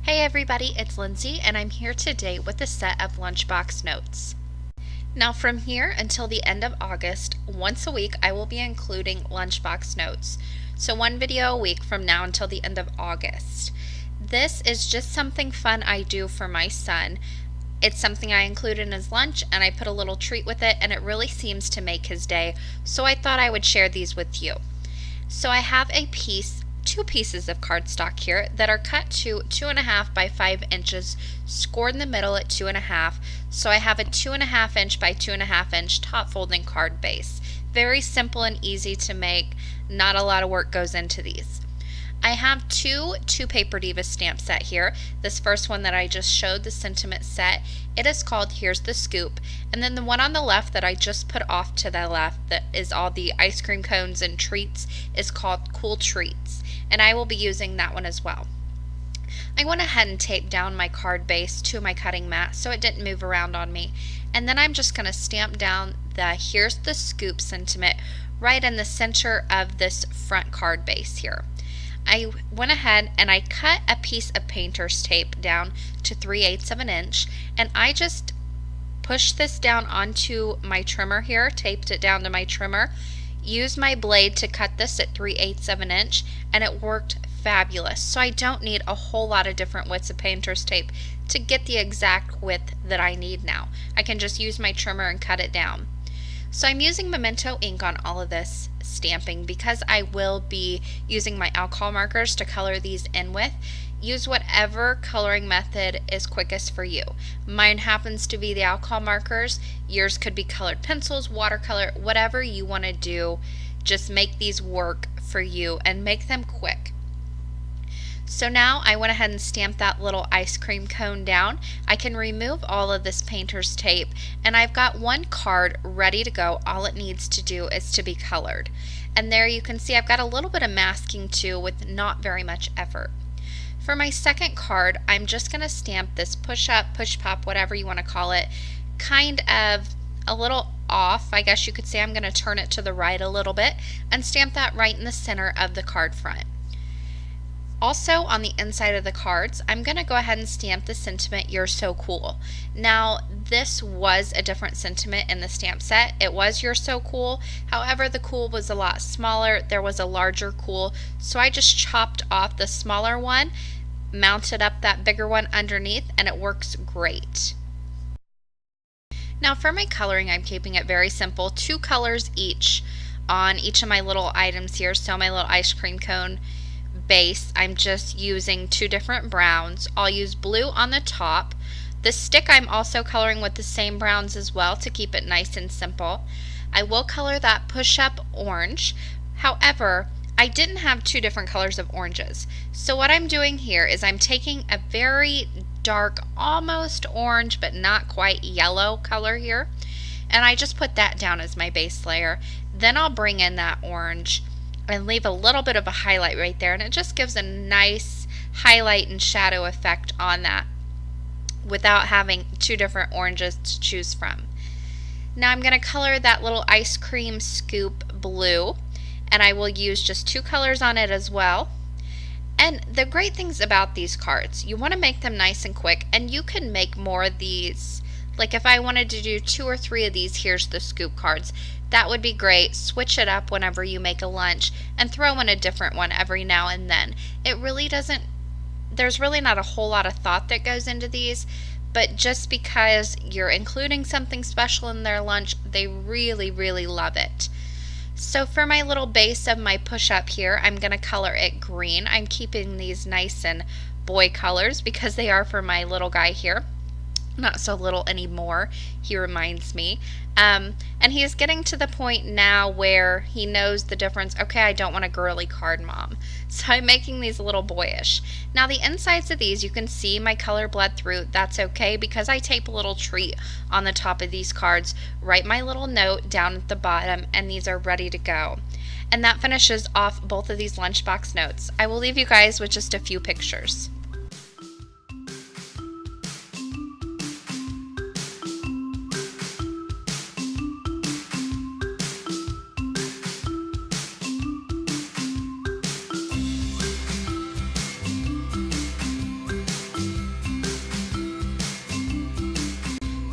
Hey everybody, it's Lindsay and I'm here today with a set of Lunchbox Notes. Now from here until the end of August, once a week I will be including Lunchbox Notes. So one video a week from now until the end of August. This is just something fun I do for my son. It's something I include in his lunch and I put a little treat with it and it really seems to make his day. So I thought I would share these with you. So I have two pieces of cardstock here that are cut to 2.5 by 5 inches, scored in the middle at 2.5. So I have a 2.5 inch by 2.5 inch top folding card base. Very simple and easy to make. Not a lot of work goes into these. I have two Paper Diva stamp set here. This first one that I just showed, the sentiment set, it is called Here's the Scoop. And then the one on the left that I just put off to the left that is all the ice cream cones and treats is called Cool Treats. And I will be using that one as well. I went ahead and taped down my card base to my cutting mat so it didn't move around on me. And then I'm just going to stamp down the Here's the Scoop sentiment right in the center of this front card base here. I went ahead and I cut a piece of painter's tape down to 3/8 of an inch and I just pushed this down onto my trimmer here, taped it down to my trimmer, used my blade to cut this at 3/8 of an inch and it worked fabulous. So I don't need a whole lot of different widths of painter's tape to get the exact width that I need now. I can just use my trimmer and cut it down. So I'm using Memento ink on all of this stamping because I will be using my alcohol markers to color these in with. Use whatever coloring method is quickest for you. Mine happens to be the alcohol markers. Yours could be colored pencils, watercolor, whatever you want to do. Just make these work for you and make them quick. So now I went ahead and stamped that little ice cream cone down. I can remove all of this painter's tape and I've got one card ready to go. All it needs to do is to be colored. And there you can see I've got a little bit of masking too with not very much effort. For my second card, I'm just going to stamp this push up, push pop, whatever you want to call it, kind of a little off. I guess you could say I'm going to turn it to the right a little bit and stamp that right in the center of the card front. Also on the inside of the cards, I'm going to go ahead and stamp the sentiment, You're So Cool. Now this was a different sentiment in the stamp set. It was You're So Cool. However, the cool was a lot smaller. There was a larger cool. So I just chopped off the smaller one, mounted up that bigger one underneath, and it works great. Now for my coloring, I'm keeping it very simple. 2 colors each on each of my little items here. So my little ice cream cone base, I'm just using 2 different browns. I'll use blue on the top. The stick I'm also coloring with the same browns as well to keep it nice and simple. I will color that push-up orange. However, I didn't have 2 different colors of oranges. So what I'm doing here is I'm taking a very dark, almost orange but not quite yellow color here, and I just put that down as my base layer. Then I'll bring in that orange and leave a little bit of a highlight right there, and it just gives a nice highlight and shadow effect on that without having 2 different oranges to choose from. Now I'm going to color that little ice cream scoop blue, and I will use just 2 colors on it as well. And the great things about these cards, you want to make them nice and quick, and you can make more of these. Like if I wanted to do 2 or 3 of these Here's the Scoop cards, that would be great. Switch it up whenever you make a lunch and throw in a different one every now and then. It really doesn't, there's really not a whole lot of thought that goes into these, but just because you're including something special in their lunch, they really, really love it. So for my little base of my push-up here, I'm going to color it green. I'm keeping these nice and boy colors because they are for my little guy here. Not so little anymore, he reminds me. And he is getting to the point now where he knows the difference. Okay, I don't want a girly card, Mom. So I'm making these a little boyish. Now the insides of these, you can see my color bled through. That's okay because I tape a little treat on the top of these cards. Write my little note down at the bottom, and these are ready to go. And that finishes off both of these Lunchbox Notes. I will leave you guys with just a few pictures.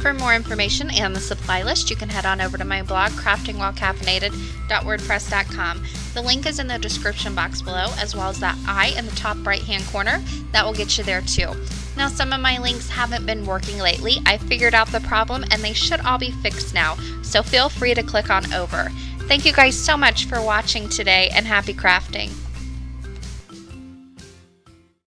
For more information and the supply list, you can head on over to my blog, craftingwhilecaffeinated.wordpress.com. The link is in the description box below, as well as that I in the top right-hand corner. That will get you there too. Now, some of my links haven't been working lately. I figured out the problem and they should all be fixed now, so feel free to click on over. Thank you guys so much for watching today, and happy crafting.